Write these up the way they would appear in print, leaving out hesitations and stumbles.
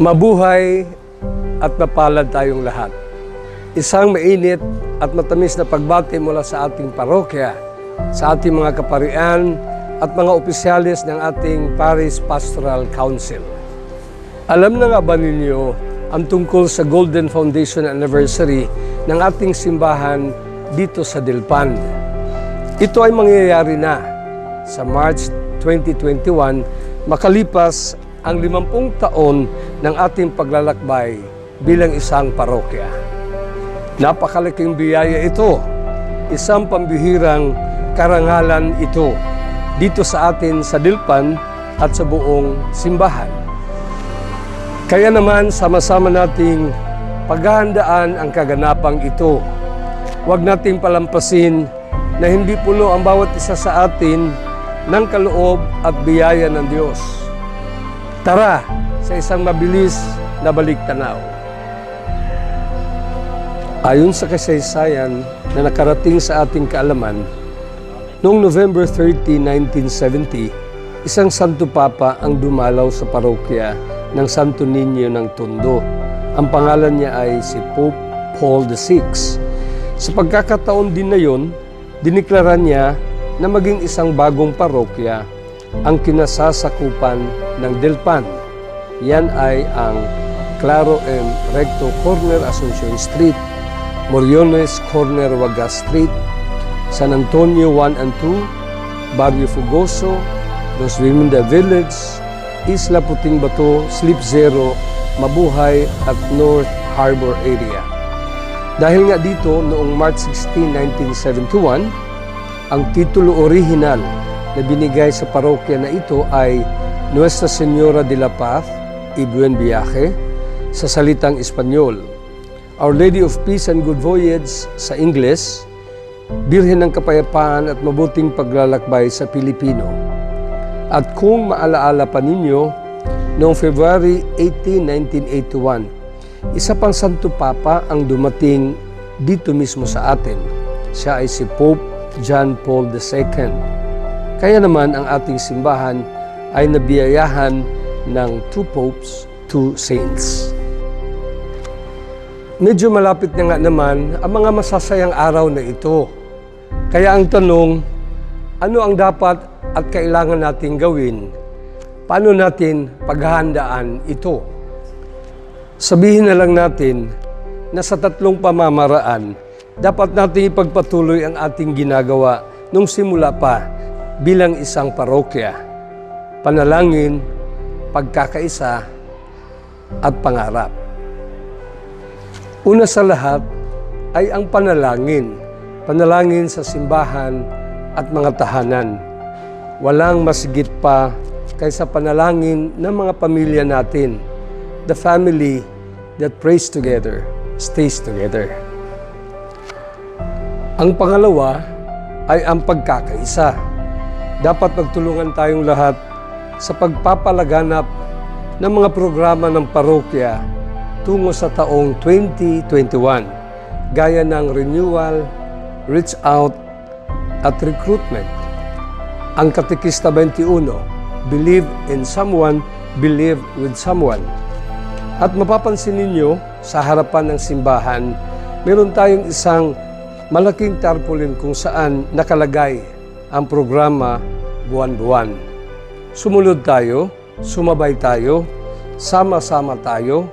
Mabuhay at mapalad tayong lahat. Isang mainit at matamis na pagbati mula sa ating parokya, sa ating mga kaparian at mga opisyalis ng ating Parish Pastoral Council. Alam na nga ba ninyo ang tungkol sa Golden Foundation Anniversary ng ating simbahan dito sa Dilpan? Ito ay mangyayari na sa March 2021 makalipas ang 50 taon ng ating paglalakbay bilang isang parokya. Napakalaking biyaya ito, isang pambihirang karangalan ito dito sa atin sa Dilpan at sa buong simbahan. Kaya naman sama-sama nating paghahandaan ang kaganapang ito. Huwag nating palampasin na hindi puno ang bawat isa sa atin ng kaloob at biyaya ng Diyos. Tara sa isang mabilis na balik-tanaw. Ayon sa kasaysayan na nakarating sa ating kaalaman, noong November 30, 1970, isang Santo Papa ang dumalaw sa parokya ng Santo Niño ng Tondo. Ang pangalan niya ay si Pope Paul VI. Sa pagkakataon din na yon, diniklara niya na maging isang bagong parokya ang kinasasakupan ng Dilpan. Yan ay ang Claro M. Recto Corner Asuncion Street, Moriones Corner Wagas Street, San Antonio 1 and 2, Barrio Fugoso, Los Viminda Village, Isla Puting Bato, Slip Zero, Mabuhay at North Harbor area. Dahil nga dito, noong March 16, 1971, ang titulo orihinal na binigay sa parokya na ito ay Nuestra Señora de la Paz y Buen Viaje sa salitang Espanyol, Our Lady of Peace and Good Voyage sa Ingles, Birhen ng Kapayapaan at Mabuting Paglalakbay sa Pilipino. At kung maalaala pa ninyo, noong February 18, 1981, isa pang Santo Papa ang dumating dito mismo sa atin. Siya ay si Pope John Paul II. Kaya naman ang ating simbahan ay nabiyayahan ng 2 popes, 2 saints. Medyo malapit na nga naman ang mga masasayang araw na ito. Kaya ang tanong, ano ang dapat at kailangan nating gawin? Paano natin paghahandaan ito? Sabihin na lang natin na sa 3 pamamaraan, dapat nating ipagpatuloy ang ating ginagawa nung simula pa bilang isang parokya: panalangin, pagkakaisa, at pangarap. Una sa lahat ay ang panalangin. Panalangin sa simbahan at mga tahanan. Walang masigit pa kaysa panalangin ng mga pamilya natin. The family that prays together stays together. Ang pangalawa ay ang pagkakaisa. Dapat magtulungan tayong lahat sa pagpapalaganap ng mga programa ng parokya tungo sa taong 2021, gaya ng renewal, reach out, at recruitment. Ang Katekista 21, believe in someone, believe with someone. At mapapansin ninyo, sa harapan ng simbahan, meron tayong isang malaking tarpaulin kung saan nakalagay ang programa buwan-buwan. Sumunod tayo, sumabay tayo, sama-sama tayo,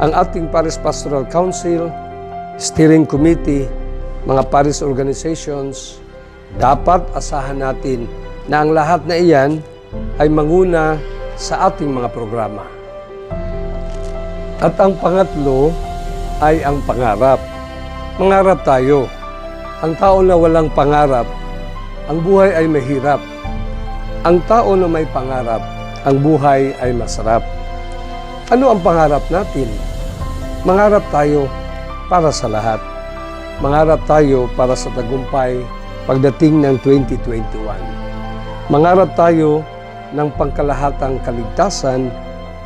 ang ating Parish Pastoral Council, Steering Committee, mga Parish Organizations. Dapat asahan natin na ang lahat na iyan ay manguna sa ating mga programa. At ang pangatlo ay ang pangarap. Mangarap tayo. Ang tao na walang pangarap, ang buhay ay mahirap. Ang tao na may pangarap, ang buhay ay masarap. Ano ang pangarap natin? Mangarap tayo para sa lahat. Mangarap tayo para sa tagumpay pagdating ng 2021. Mangarap tayo ng pangkalahatang kaligtasan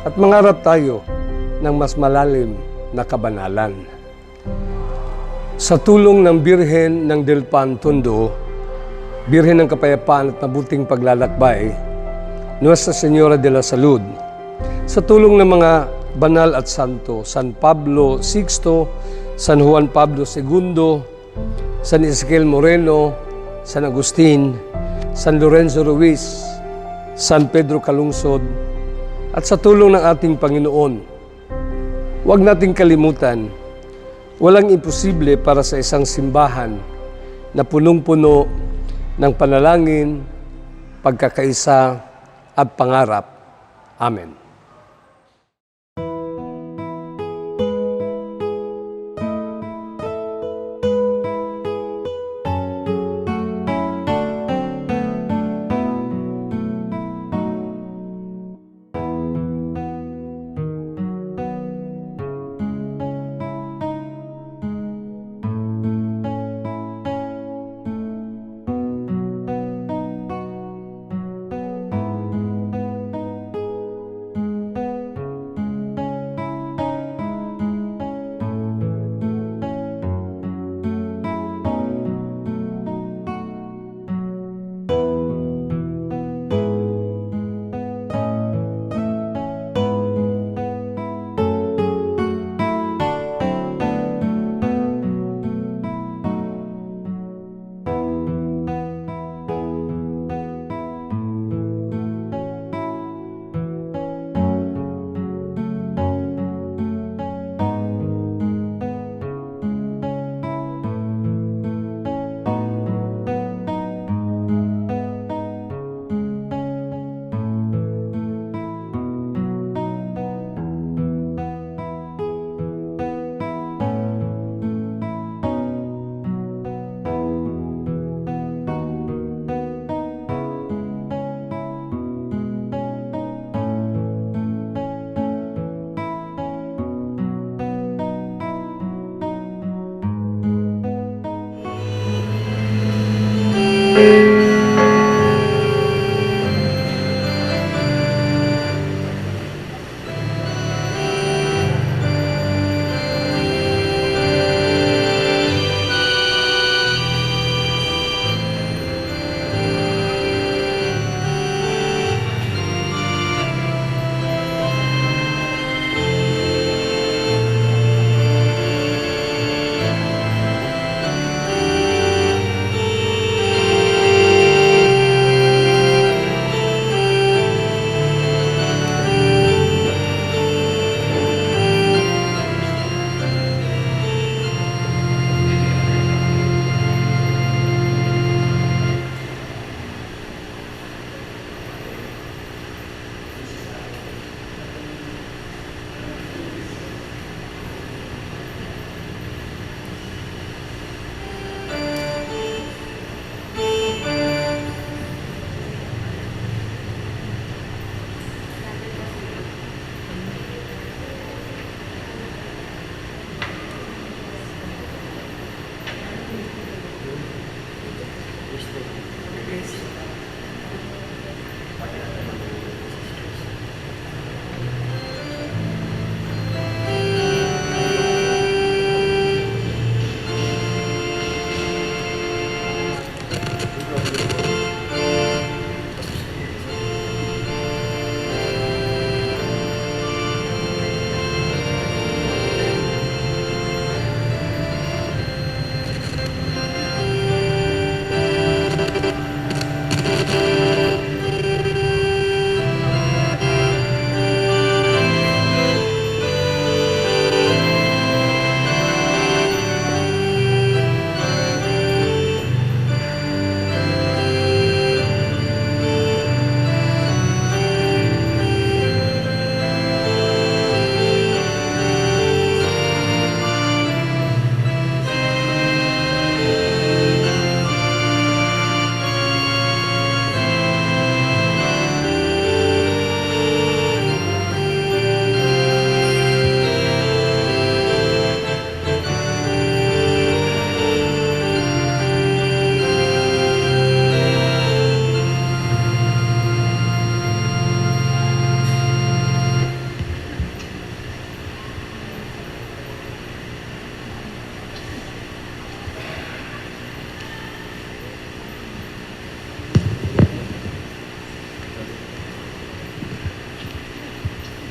at mangarap tayo ng mas malalim na kabanalan. Sa tulong ng Birhen ng Dilpan Tondo, Birhen ng Kapayapaan at Mabuting Paglalakbay, Nuestra Señora de la Salud, sa tulong ng mga banal at santo, San Pablo VI, San Juan Pablo II, San Ezequiel Moreno, San Agustin, San Lorenzo Ruiz, San Pedro Calungsod, at sa tulong ng ating Panginoon, huwag nating kalimutan, walang imposible para sa isang simbahan na punong-puno ng panalangin, pagkakaisa at pangarap. Amen.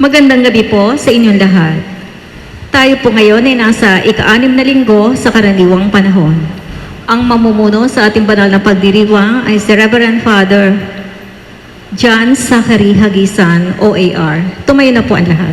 Magandang gabi po sa inyong lahat. Tayo po ngayon ay nasa ika-6 na linggo sa karaniwang panahon. Ang mamumuno sa ating banal na pagdiriwang ay si Reverend Father John Zachary Hagisan, OAR. Tumayo na po ang lahat.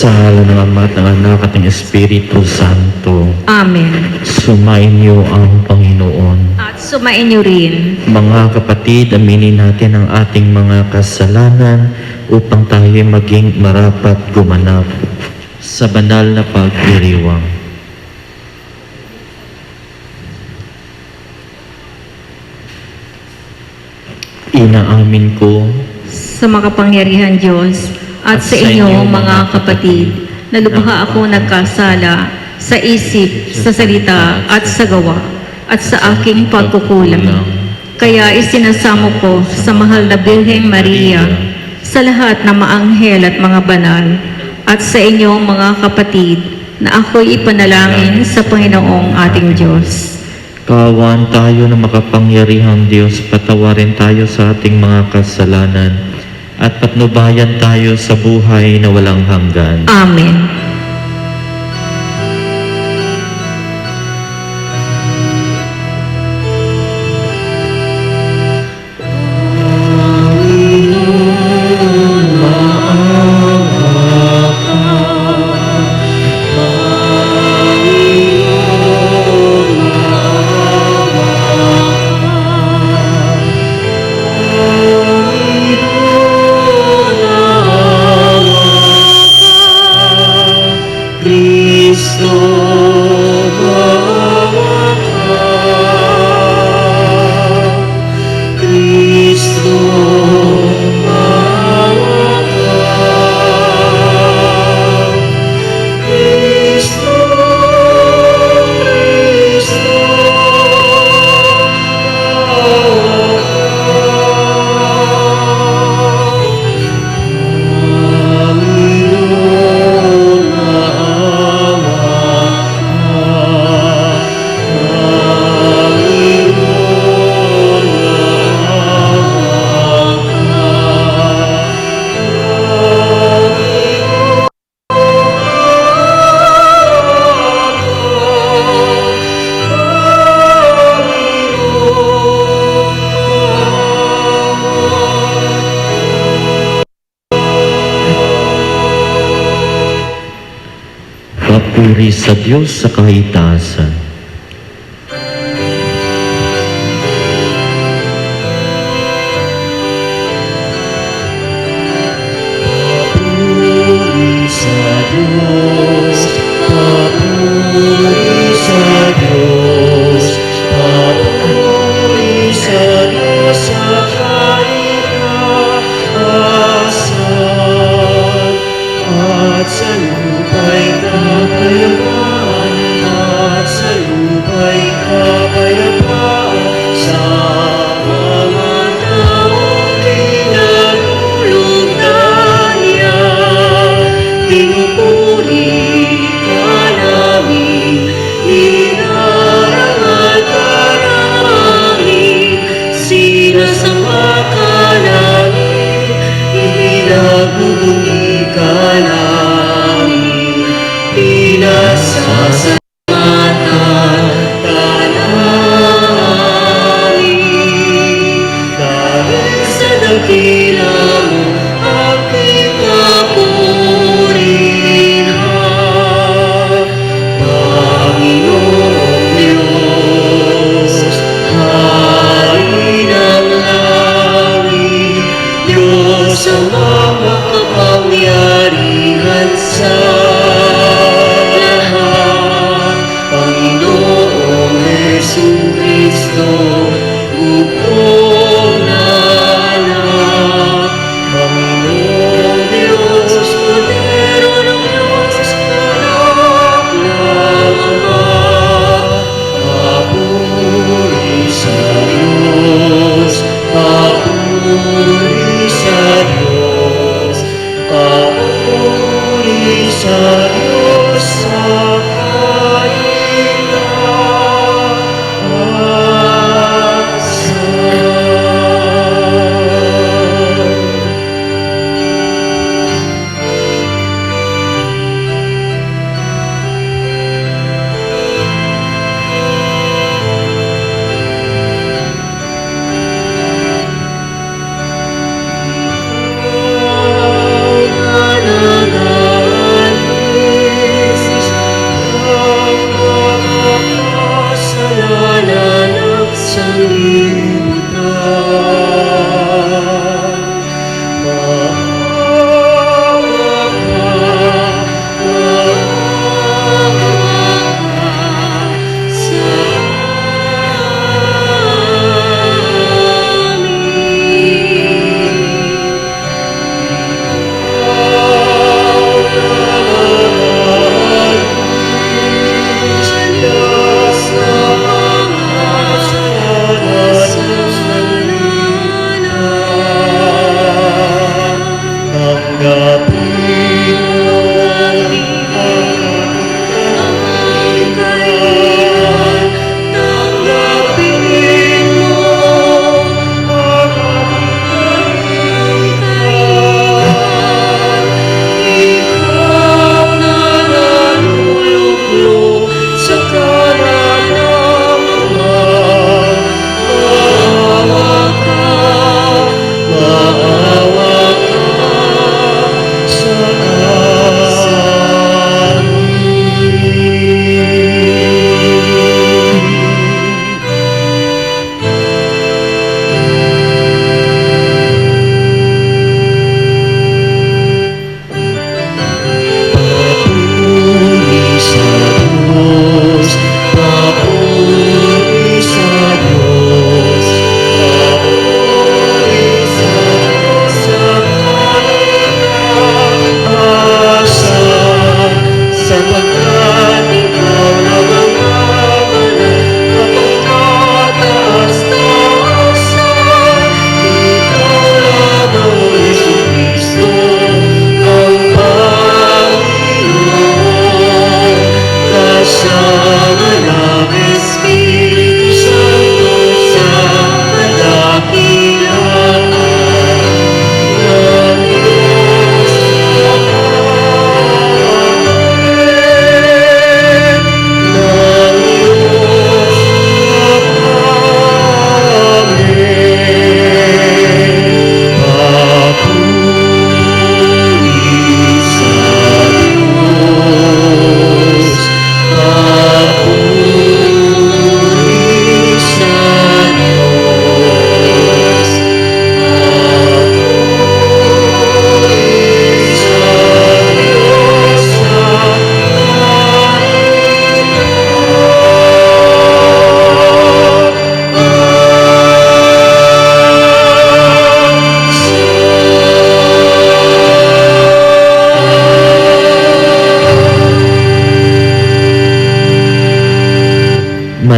Sa ngalan ng Ama at ng Anak at ng Espiritu Santo, Amen. sumainyo ang Panginoon. At sumain niyo rin. Mga kapatid, aminin natin ang ating mga kasalanan upang tayo maging marapat gumanap sa banal na pagdiriwang. Inaamin ko Sa makapangyarihan Diyos at sa inyo mga kapatid, na lubha ako nagkasala sa isip, sa salita at sa gawa at sa aking pagkukulang. Kaya isinasamo ko sa mahal na Birheng Maria, sa lahat ng maanghel at mga banal, at sa inyong mga kapatid, na ako'y ipanalangin sa Panginoong ating Diyos. Kaawaan tayo na makapangyarihang Diyos, patawarin tayo sa ating mga kasalanan at patnubayan tayo sa buhay na walang hanggan. Amen. Papuri sa Diyos sa kahitasan. Sa lupa'y kapayapaan at sa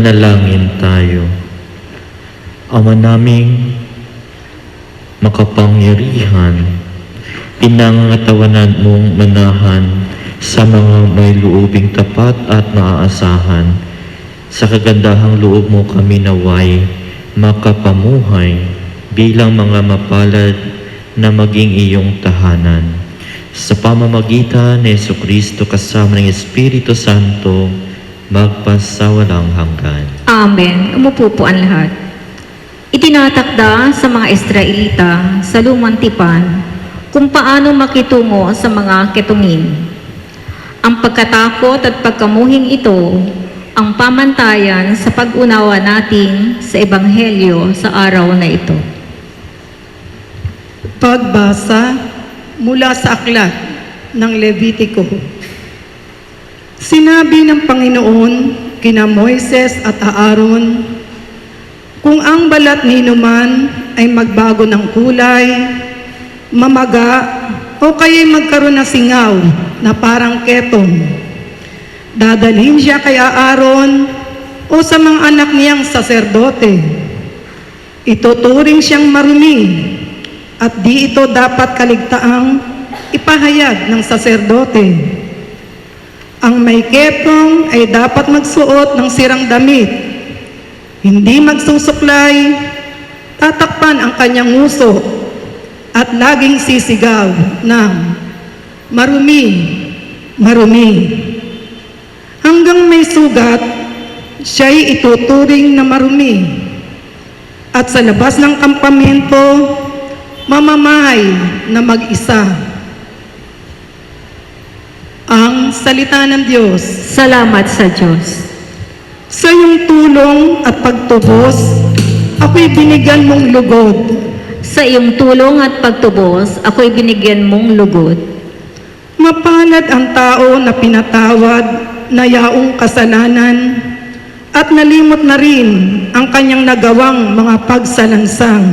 Manalangin tayo. Ama naming makapangyarihan, pinangatawanan mong manahan sa mga may loobing tapat at maaasahan. Sa kagandahang loob mo kami naway makapamuhay bilang mga mapalad na maging iyong tahanan. Sa pamamagitan ni Jesucristo kasama ng Espiritu Santo, magpasawalang hanggan. Amen. Umupo po ang lahat. Itinatakda sa mga Israelita sa lumang tipan kung paano makitungo sa mga ketungin. Ang pagkatakot at pagkamuhing ito ang pamantayan sa pag-unawa natin sa Ebanghelyo sa araw na ito. Pagbasa mula sa aklat ng Levitiko. Sinabi ng Panginoon kina Moises at Aaron, kung ang balat ni numan ay magbago ng kulay, mamaga, o kaya'y magkaroon ng singaw na parang ketong, dadalhin siya kay Aaron o sa mga anak niyang saserdote. Ituturing siyang marumi at di ito dapat kaligtaang ipahayag ng saserdote. Ang may ketong ay dapat magsuot ng sirang damit, hindi magsusuklay, tatakpan ang kanyang nguso at laging sisigaw ng marumi, marumi. Hanggang may sugat, siya'y ituturing na marumi. At sa labas ng kampamento, mamamahay na mag-isa. Ang salita ng Diyos. Salamat sa Diyos. Sa iyong tulong at pagtubos, ako'y binigyan mong lugod. Sa iyong tulong at pagtubos, ako'y binigyan mong lugod. Mapalad ang tao na pinatawad na yaong kasalanan at nalimot na rin ang kanyang nagawang mga pagsalansang.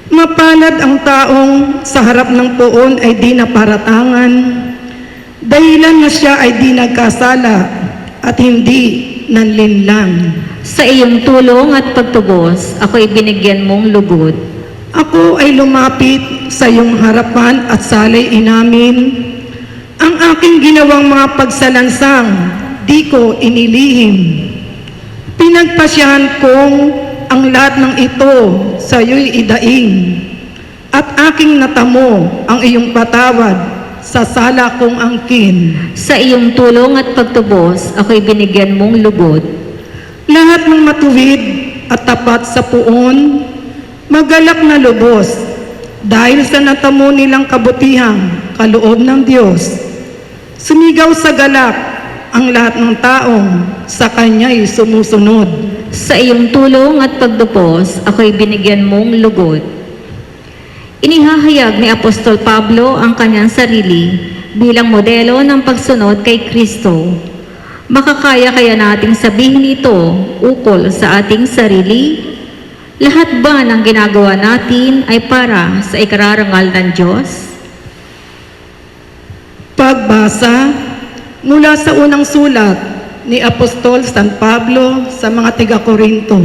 Mapalad ang taong sa harap ng poon ay di naparatangan, dahilan na siya ay di nagkasala at hindi nanlinlang. Sa iyong tulong at pagtubos, ako'y binigyan mong lugod. Ako ay lumapit sa iyong harapan at salay inamin ang aking ginawang mga pagsalansang, di ko inilihim. Pinagpasyahan kong ang lahat ng ito sa iyo'y idaing at aking natamo ang iyong patawad sa sala kong angkin. Sa iyong tulong at pagtubos, ako'y binigyan mong lugod. Lahat ng matuwid at tapat sa puon, magalak na lubos dahil sa natamo nilang kabutihang kaloob ng Diyos. Sumigaw sa galak ang lahat ng taong sa Kanya'y sumusunod. Sa iyong tulong at pagtubos, ako'y binigyan mong lugod. Inihahayag ni Apostol Pablo ang kanyang sarili bilang modelo ng pagsunod kay Kristo. Makakaya kaya nating sabihin ito ukol sa ating sarili? Lahat ba ng ginagawa natin ay para sa ikararangal ng Diyos? Pagbasa mula sa unang sulat ni Apostol San Pablo sa mga tiga-Korinto.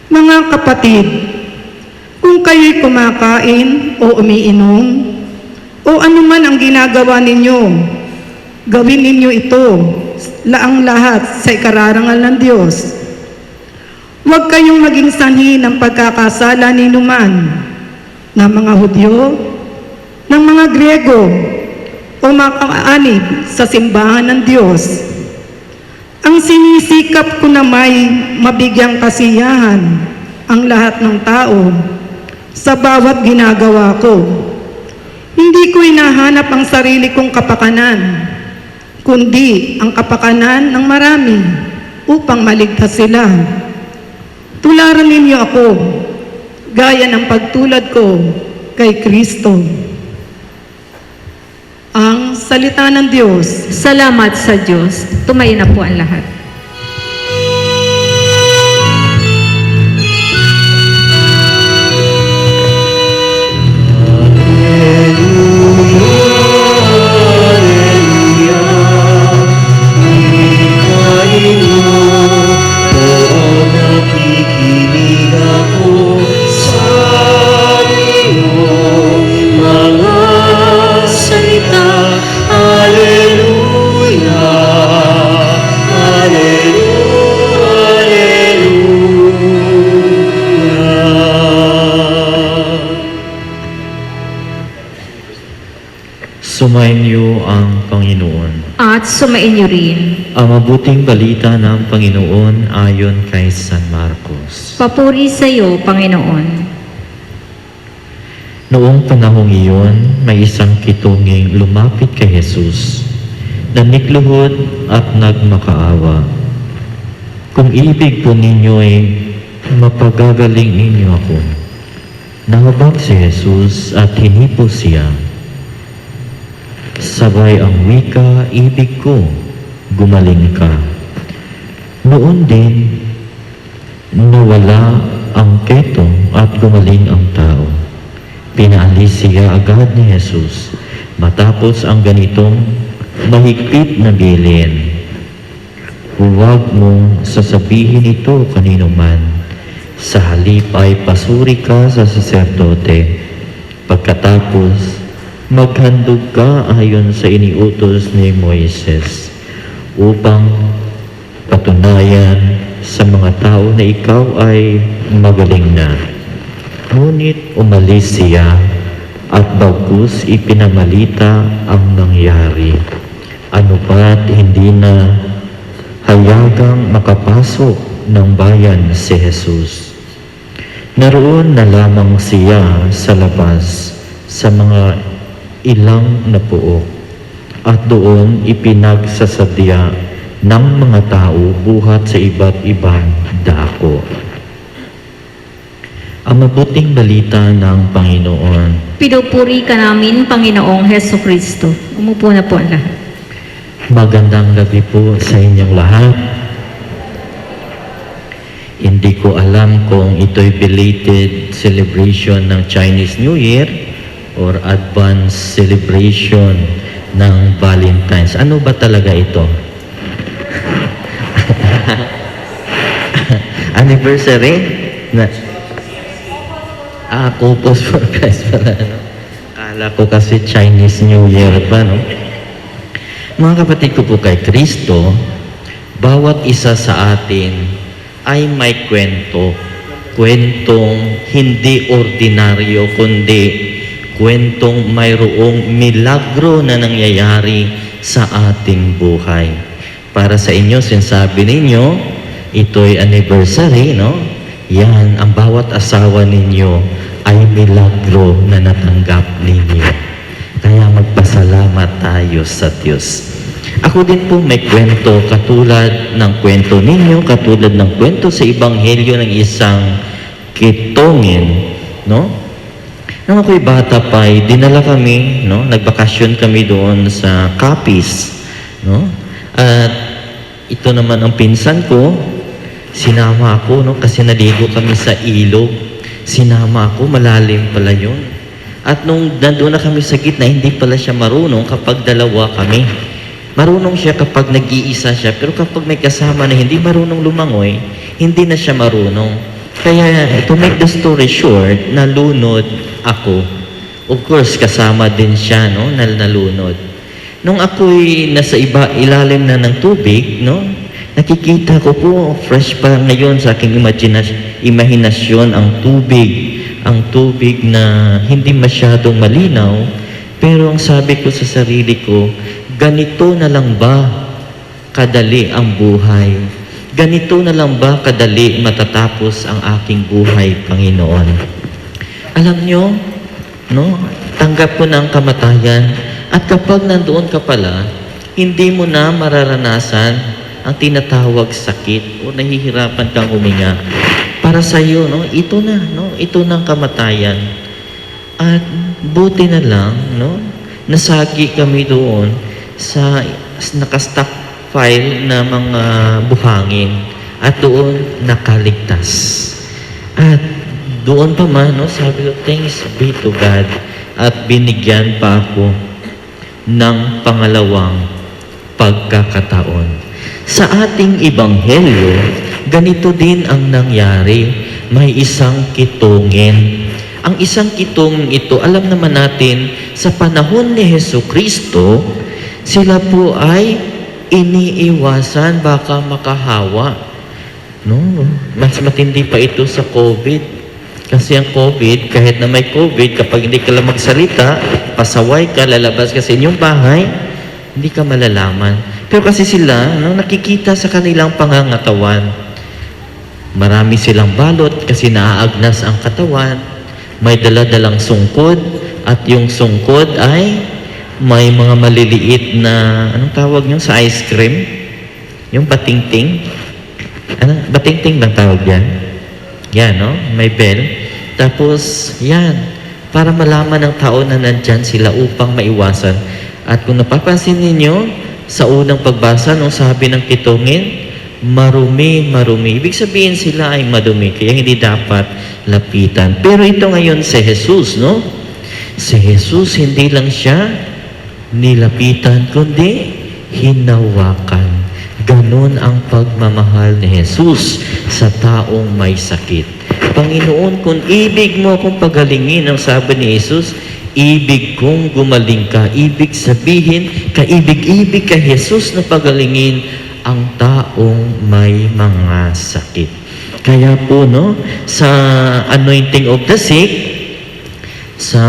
Mga kapatid, kung kayo'y kumakain o umiinom, o anuman ang ginagawa ninyo, gawin ninyo ito laang lahat sa ikararangal ng Diyos. Huwag kayong maging sanhi ng pagkakasala ni numan ng mga Hudyo, ng mga Griego, o makaanib sa simbahan ng Diyos. Ang sinisikap ko na may mabigyang kasiyahan ang lahat ng tao sa bawat ginagawa ko. Hindi ko hinahanap ang sarili kong kapakanan, kundi ang kapakanan ng marami upang maligtas sila. Tularan ninyo ako, gaya ng pagtulad ko kay Kristo. Ang salita ng Diyos. Salamat sa Diyos. Tumayo na po ang lahat. Hallelujah, hallelujah. Sumainyo ang Panginoon. At sumainyo rin. Ang mabuting balita ng Panginoon ayon kay San Marcos. Papuri sa iyo, Panginoon. Noong panahong iyon, may isang kitunging lumapit kay Jesus, nanikluhod at nagmakaawa. Kung ibig po ninyo'y mapagagaling ninyo ako. Nahabag si Jesus at hinipo siya. Sabay ang wika, ibig ko, gumaling ka. Noon din, nawala ang ketong at gumaling ang tao. Pinaalis siya agad ni Jesus matapos ang ganitong mahigpit na bilin. Huwag mong sasabihin ito kanino man. Sa halip ay pasuri ka sa saserdote. Pagkatapos, maghandog ka ayon sa iniutos ni Moises upang patunayan sa mga tao na ikaw ay magaling na. Ngunit umalis siya at bagus ipinamalita ang nangyari. Ano ba't hindi na hayagang makapasok ng bayan si Jesus? Naroon na lamang siya sa labas sa mga ilang na puok at doon ipinagsasadya ng mga tao buhat sa iba't ibang dako. Ang mabuting balita ng Panginoon. Pinupuri ka namin, Panginoong Heso Kristo. Umupo na po ang lahat. Magandang gabi po sa inyong lahat. Hindi ko alam kung ito'y belated celebration ng Chinese New Year or advanced celebration ng Valentine's. Ano ba talaga ito? Anniversary? Corpus for Christ pala. No? Akala ko kasi Chinese New Year pa, no? Mga kapatid ko po kay Kristo, bawat isa sa atin ay may kwento. Kwentong hindi ordinaryo, kundi kwentong mayroong milagro na nangyayari sa ating buhay. Para sa inyo, sinasabi ninyo, ito'y anniversary, no? Yan, ang bawat asawa ninyo ay milagro na natanggap ninyo. Kaya magpasalamat tayo sa Diyos. Ako din po may kwento katulad ng kwento ninyo, katulad ng kwento sa Ebanghelyo ng isang kitongin, no? Nung ako'y bata pa, dinala kami, no? Nagbakasyon kami doon sa Capiz, no? At ito naman ang pinsan ko, sinama ako, no? Kasi naligo kami sa ilog. Sinama ako, malalim pala yun. At nung nandoon na kami sa gitna, hindi pala siya marunong kapag dalawa kami. Marunong siya kapag nag-iisa siya, pero kapag may kasama na hindi marunong lumangoy, hindi na siya marunong. Kaya, to make the story short, nalunod ako. Of course, kasama din siya, no, nalunod. Nung ako'y nasa ilalim na ng tubig, no, nakikita ko po, fresh pa ngayon sa aking imahinasyon ang tubig na hindi masyadong malinaw, pero ang sabi ko sa sarili ko, ganito na lang ba kadali ang buhay? Ganito na lang ba kadali matatapos ang aking buhay, Panginoon? Alam nyo, no, tanggap ko na ang kamatayan at kapag nandoon ka pala, hindi mo na mararanasan ang tinatawag sakit o nahihirapan kang huminga. Para sa iyo, no, ito na, no, ito na ang kamatayan. At buti na lang, no, nasagi kami doon sa nakastock file na mga buhangin at doon nakaligtas. At doon pa man, no, sabi ko, thanks be to God. At binigyan pa ako ng pangalawang pagkakataon. Sa ating ebanghelyo, ganito din ang nangyari. May isang kitungin. Ang isang kitungin ito, alam naman natin, sa panahon ni Jesucristo, sila po ay iniiwasan baka makahawa. No? Mas matindi pa ito sa COVID. Kasi ang COVID, kahit na may COVID, kapag hindi ka lang magsalita, pasaway ka, lalabas ka sa inyong bahay, hindi ka malalaman. Pero kasi sila, nakikita sa kanilang pangangatawan. Marami silang balot kasi naaagnas ang katawan. May daladalang sungkod, at yung sungkod ay may mga maliliit na, anong tawag nyo sa ice cream? Yung batingting. Batingting bang tawag yan? Yan, no? May bell. Tapos, yan. Para malaman ng tao na nandyan sila upang maiwasan. At kung napapansin ninyo, sa unang pagbasa, nung sabi ng kitungin, marumi. Ibig sabihin sila ay madumi. Kaya hindi dapat lapitan. Pero ito ngayon si Jesus, no? Si Jesus, hindi lang siya nilapitan, kundi hinawakan. Ganon ang pagmamahal ni Jesus sa taong may sakit. Panginoon, kung ibig mo akong pagalingin, ang sabi ni Jesus, ibig kong gumaling ka. Ibig sabihin, kaibig-ibig kay Jesus na pagalingin ang taong may mga sakit. Kaya po, no, sa anointing of the sick, sa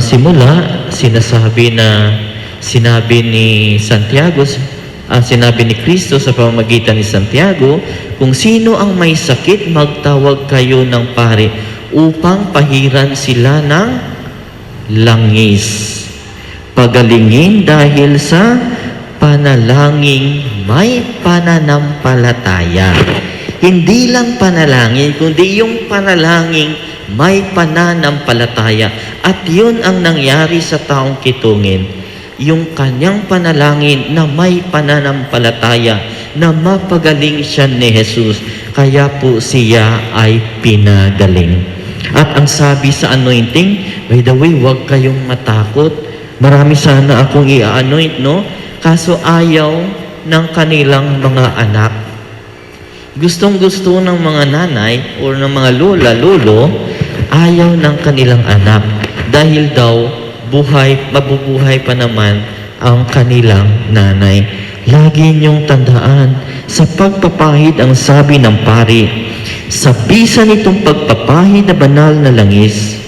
simula, sinabi ni Santiago, sinabi ni Kristo sa pamamagitan ni Santiago, kung sino ang may sakit, magtawag kayo ng pare upang pahiran sila ng langis. Pagalingin dahil sa panalangin may pananampalataya. Hindi lang panalangin, kundi yung panalangin may pananampalataya. At yun ang nangyari sa taong kitungin. Yung kanyang panalangin na may pananampalataya na mapagaling siya ni Jesus. Kaya po siya ay pinagaling. At ang sabi sa anointing, by the way, huwag kayong matakot. Marami sana akong i-anoint, no? Kaso ayaw ng kanilang mga anak. Gustong-gusto ng mga nanay o ng mga lola, lolo, ayaw ng kanilang anak. Dahil daw, mabubuhay pa naman ang kanilang nanay. Lagi niyong tandaan, sa pagpapahid ang sabi ng pari, sa bisa nitong pagpapahid na banal na langis,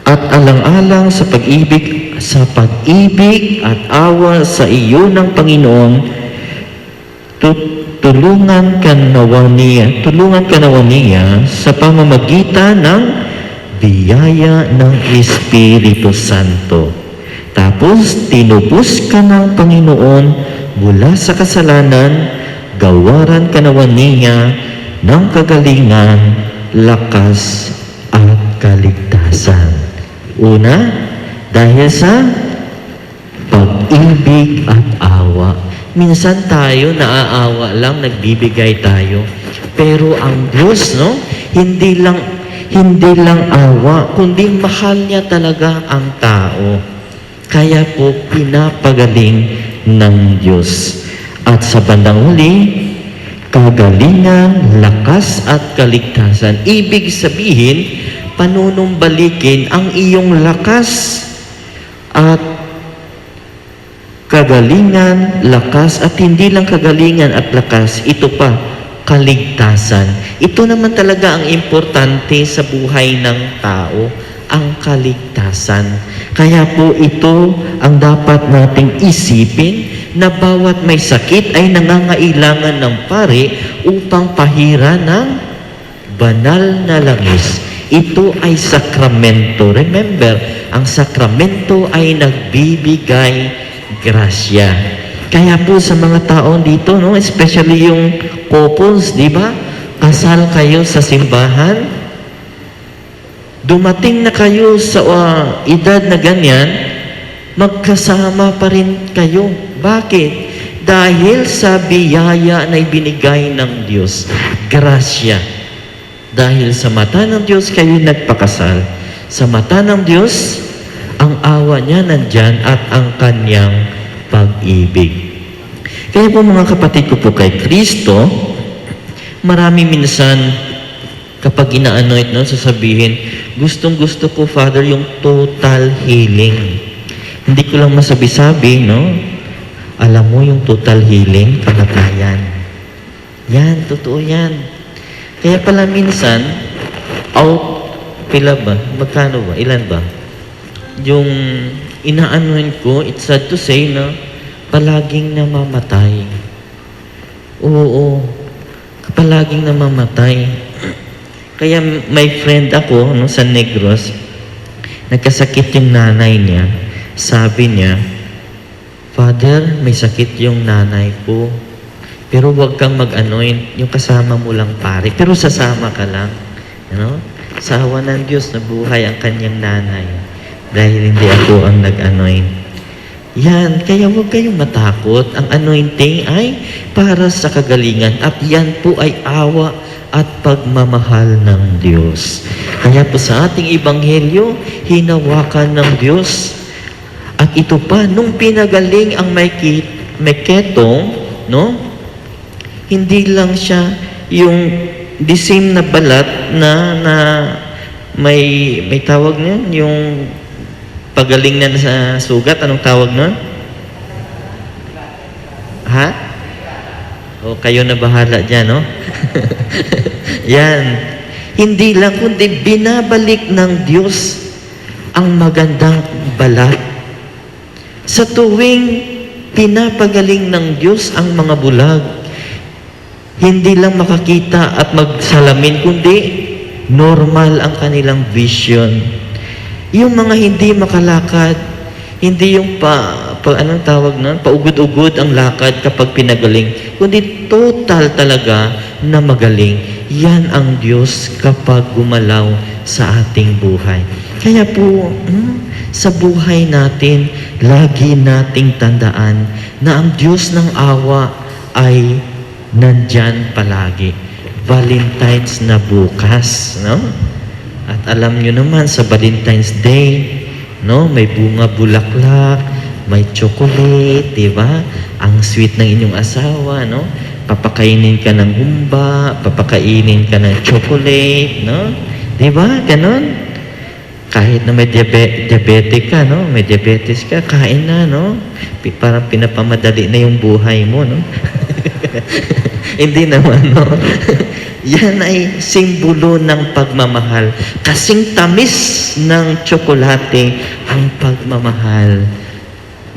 at alang-alang sa pag-ibig at awa sa iyo ng Panginoon, tulungan ka nawa niya sa pamamagitan ng biyaya ng Espiritu Santo. Tapos, tinubos ka ng Panginoon mula sa kasalanan, gawaran ka nawa niya ng kagalingan, lakas at kaligtasan. Una, dahil sa pag-ibig at awa. Minsan tayo naaawa lang, nagbibigay tayo. Pero ang Diyos, no, hindi lang awa, kundi mahal niya talaga ang tao. Kaya po, pinapagaling ng Diyos. At sa bandang huli, kagalingan, lakas at kaligtasan. Ibig sabihin, panunumbalikin ang iyong lakas at kagalingan, lakas, at hindi lang kagalingan at lakas, ito pa, kaligtasan. Ito naman talaga ang importante sa buhay ng tao, ang kaligtasan. Kaya po ito ang dapat nating isipin, na bawat may sakit ay nangangailangan ng pare upang pahira ng banal na langis. Ito ay sakramento. Remember, ang sakramento ay nagbibigay grasya. Kaya po sa mga taon dito, no, especially yung couples, di ba? Kasal kayo sa simbahan, dumating na kayo sa edad na ganyan, magkasama pa rin kayo. Bakit? Dahil sa biyaya na ibinigay ng Diyos, grasya. Dahil sa mata ng Diyos kayo nagpakasal. Sa mata ng Diyos, ang awa niya nandyan at ang kanyang pag-ibig. Kaya po mga kapatid ko po kay Kristo, marami minsan kapag ina-anoint, no, sasabihin, gustong-gusto ko, Father, yung total healing. Hindi ko lang masabi-sabi, no? Alam mo yung total healing, kamatayan. Yan, totoo yan. Kaya pala minsan, out, pila ba? Magkano ba? Ilan ba? Yung inaanuhin ko, it's sad to say na palaging namamatay. Oo, palaging namamatay. Kaya may friend ako no, sa Negros, nagkasakit yung nanay niya. Sabi niya, Father, may sakit yung nanay ko. Pero huwag kang mag-anoint, yung kasama mo lang pare. Pero sasama ka lang. You know? Sa awa ng Diyos, nabuhay ang kanyang nanay. Dahil hindi ako ang nag-anoint. Yan, kaya huwag kayong matakot. Ang anointing ay para sa kagalingan. At yan po ay awa at pagmamahal ng Diyos. Kaya po sa ating ebanghelyo, hinawakan ng Diyos. At ito pa, nung pinagaling ang may ketong, no? Hindi lang siya yung the same na balat na may tawag niyan, yung pagaling na sa sugat, anong tawag nun? Ha? O, kayo na bahala dyan, no? Yan. Hindi lang, kundi binabalik ng Diyos ang magandang balat. Sa tuwing pinapagaling ng Diyos ang mga bulag, hindi lang makakita at magsalamin, kundi normal ang kanilang vision. Yung mga hindi makalakad, hindi yung anong tawag nun? Paugod-ugod ang lakad kapag pinagaling, kundi total talaga na magaling. Yan ang Diyos kapag gumalaw sa ating buhay. Kaya po, sa buhay natin, lagi nating tandaan na ang Diyos ng awa ay nandyan palagi. Valentine's na bukas, no? At alam nyo naman, sa Valentine's Day, no? May bunga bulaklak, may chocolate, di ba? Ang sweet ng inyong asawa, no? Papakainin ka ng humba, papakainin ka ng chocolate, no? Di ba? Ganon. Kahit na may diabetic ka, no? May diabetes ka, kain na, no? Parang pinapamadali na yung buhay mo, no? Hindi naman, no? Yan ay simbolo ng pagmamahal. Kasing tamis ng tsokolate ang pagmamahal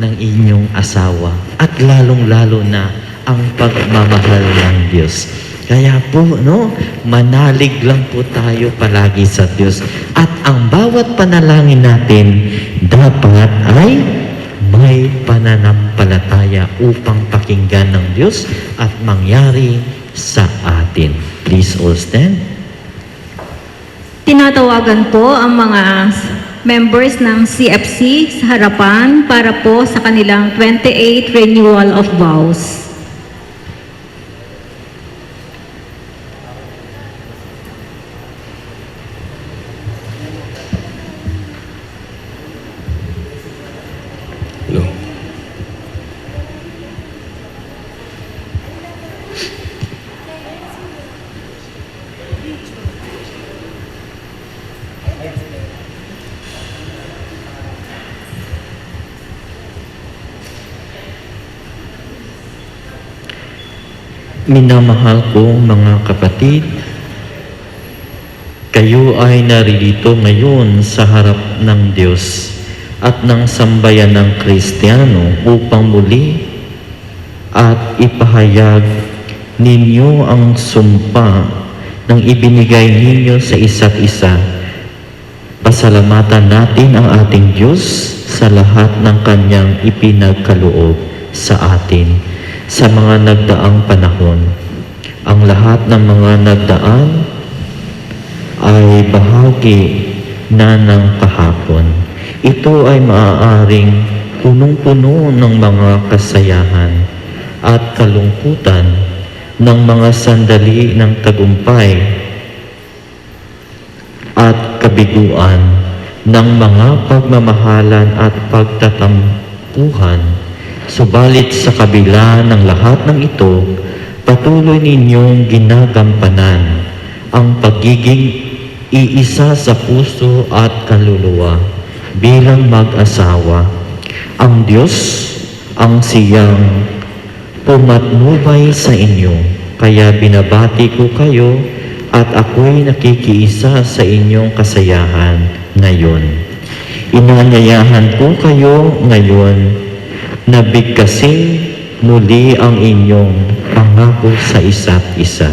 ng inyong asawa. At lalong-lalo na ang pagmamahal ng Diyos. Kaya po, no, manalig lang po tayo palagi sa Diyos. At ang bawat panalangin natin dapat ay may pananampalataya upang pakinggan ng Diyos at mangyari sa atin. Please all stand. Tinatawagan po ang mga members ng CFC sa harapan para po sa kanilang 28th Renewal of Vows. No. Minamahal ko mga kapatid, kayo ay naririto ngayon sa harap ng Diyos at ng sambayan ng Kristiyano upang muli at ipahayag ninyo ang sumpa ng ibinigay ninyo sa isa't isa. Pasalamatan natin ang ating Diyos sa lahat ng kanyang ipinagkaloob sa atin sa mga nagdaang panahon. Ang lahat ng mga nagdaan ay bahagi na ng kahapon. Ito ay maaaring punong-puno ng mga kasayahan at kalungkutan ng mga sandali ng tagumpay at kabiguan ng mga pagmamahalan at pagtatampuhan. Subalit sa kabila ng lahat ng ito, patuloy ninyong ginagampanan ang pagiging iisa sa puso at kaluluwa bilang mag-asawa. Ang Diyos ang siyang pumatnubay sa inyo, kaya binabati ko kayo at ako'y nakikiisa sa inyong kasayahan ngayon. Inanyayahan ko kayo ngayon na bigkasin muli ang inyong pangako sa isa't isa.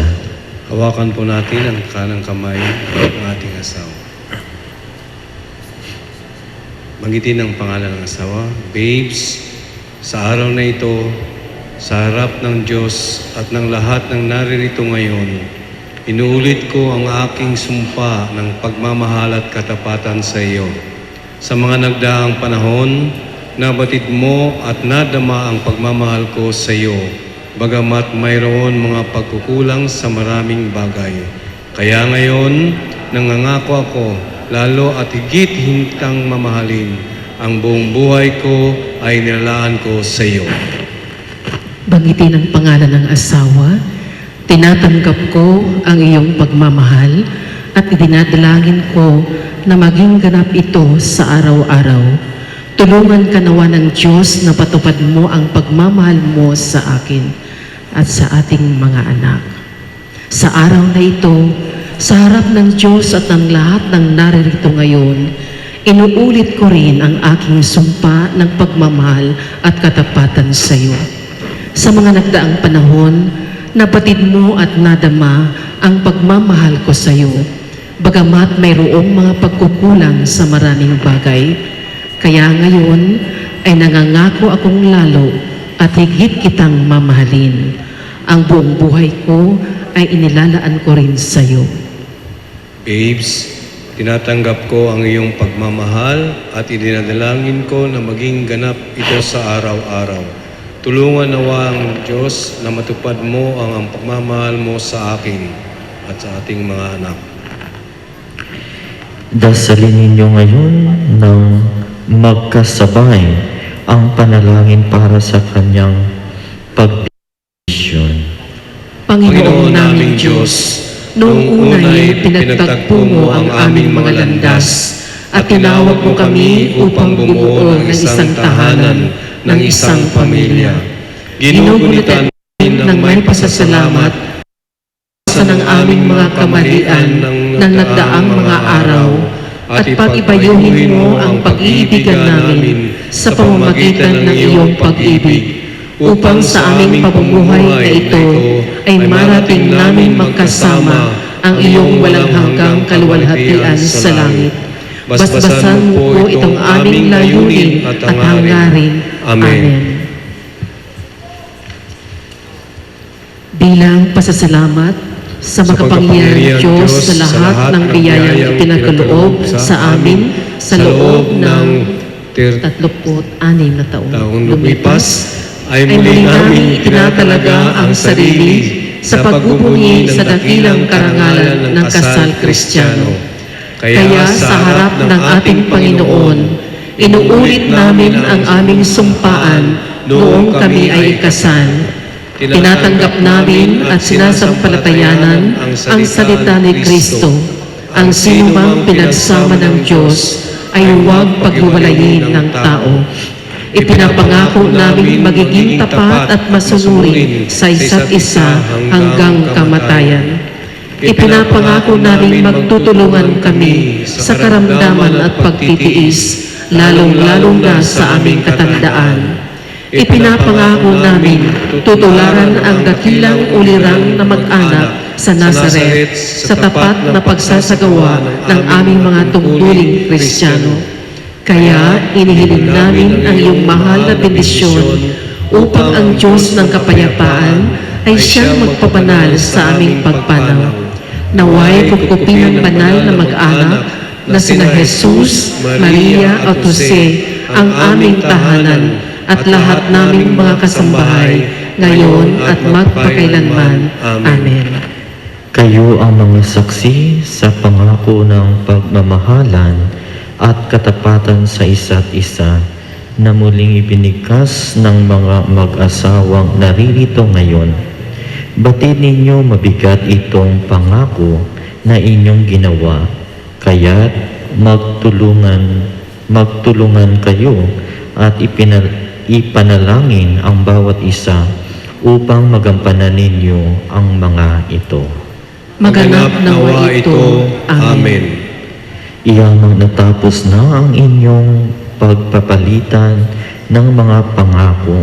Hawakan po natin ang kanang kamay ng ating asawa. Banggitin ang pangalan ng asawa. Babes, sa araw na ito, sa harap ng Diyos at ng lahat ng naririto ngayon, inuulit ko ang aking sumpa ng pagmamahal at katapatan sa iyo. Sa mga nagdaang panahon, nabatid mo at nadama ang pagmamahal ko sa iyo, bagamat mayroon mga pagkukulang sa maraming bagay. Kaya ngayon, nangangako ako, lalo at higit hintang mamahalin, ang buong buhay ko ay nilalaan ko sa iyo. Banggitin ang pangalan ng asawa, tinatanggap ko ang iyong pagmamahal at idinadalangin ko na maging ganap ito sa araw-araw. Tulungan ka nawa ng Diyos na patupad mo ang pagmamahal mo sa akin at sa ating mga anak. Sa araw na ito, sa harap ng Diyos at ng lahat ng naririto ngayon, inuulit ko rin ang aking sumpa ng pagmamahal at katapatan sa iyo. Sa mga nagdaang panahon, nabatid mo at nadama ang pagmamahal ko sa iyo, bagamat mayroong mga pagkukulang sa maraming bagay. Kaya ngayon ay nangangako akong lalo at higit kitang mamahalin. Ang buong buhay ko ay inilalaan ko rin sa iyo. Babes, tinatanggap ko ang iyong pagmamahal at idinadalangin ko na maging ganap ito sa araw-araw. Tulungan nawa ang Diyos na matupad mo ang pagmamahal mo sa akin at sa ating mga anak. Dasalin ninyo ngayon ng magkasabay ang panalangin para sa kanyang pagbisyon. Panginoon naming Diyos, noong una'y pinagtagpo mo ang aming mga landas at tinawag mo kami upang bumuo ng isang tahanan ng isang pamilya. Ginugulitan ng may pasasalamat sa ng aming mga kamalian ng nagdaang mga araw at pag-ibayuhin mo ang pag-iibigan namin sa pamamagitan ng iyong pag-ibig upang sa aming pamumuhay na ito ay marating namin magkasama ang iyong walang hanggang kaluwalhatian sa langit. Basbasan mo po itong aming layunin at hangarin. Amen. Bilang pasasalamat sa makapangyarihang Diyos sa lahat ng biyayang ipinagkaloob sa amin sa loob ng 36 na taong lumipas, ay muli namin itinatalaga ang sarili sa pagbubunyi sa dakilang karangalan ng kasal Kristiyano. Kaya sa harap ng ating Panginoon, inuulit namin ang aming sumpaan noong kami ay ikasal. Tinatanggap namin at sinasampalatayanan ang salita ni Kristo. Ang sinumang pinagsama ng Diyos ay huwag paghiwalayin ng tao. Ipinapangako namin magiging tapat at masunurin sa isa't isa hanggang kamatayan. Ipinapangako namin magtutulungan kami sa karamdaman at pagtitiis, lalong-lalo na sa aming katandaan. Ipinapangako namin tutularan ang dakilang ulirang na mag-anak sa Nazaret sa tapat na pagsasagawa ng aming mga tungkuling Kristiyano. Kaya inihiling namin ang iyong mahal na bendisyon upang ang Diyos ng kapayapaan ay siyang magpabanal sa aming pagpanaw. Naway kukupin ng banal na mag-anak na sina Jesus, Maria at Jose ang aming tahanan at lahat naming mga kasambahay ngayon at magpakailanman. Amen. Kayo ang mga saksi sa pangako ng pagmamahalan at katapatan sa isa't isa na muling ibinigkas ng mga mag-asawang naririto ngayon. Batid ninyo mabigat itong pangako na inyong ginawa, kaya't magtulungan kayo at ipanalangin ang bawat isa upang magampanan ninyo ang mga ito. maganap nawa ito. Amen. Iyamang natapos na ang inyong pagpapalitan ng mga pangako.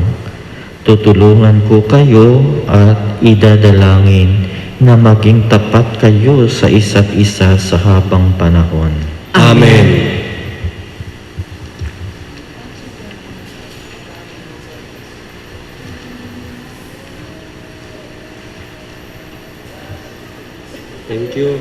Tutulungan ko kayo at idadalangin na maging tapat kayo sa isa't isa sa habang panahon. Amen. Thank you.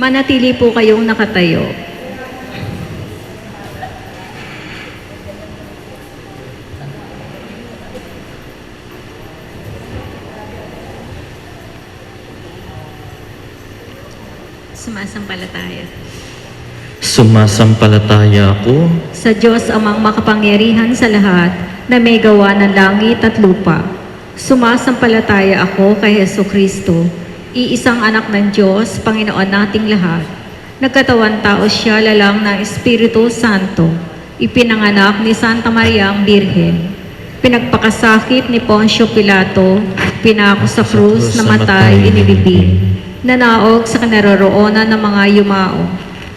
Manatili po kayong nakatayo. Sumasampalataya. Sumasampalataya ako Sa Diyos amang makapangyarihan sa lahat na may gawa ng langit at lupa. Sumasampalataya ako kay Jesucristo, iisang anak ng Diyos, Panginoon nating lahat. Nagkatawan tao siya lalang ng Espiritu Santo. Ipinanganak ni Santa Maria ang Birhen. Pinagpakasakit ni Poncio Pilato, pinako sa krus, namatay, inilibing. Nanaog sa kinaroroonan ng mga yumao,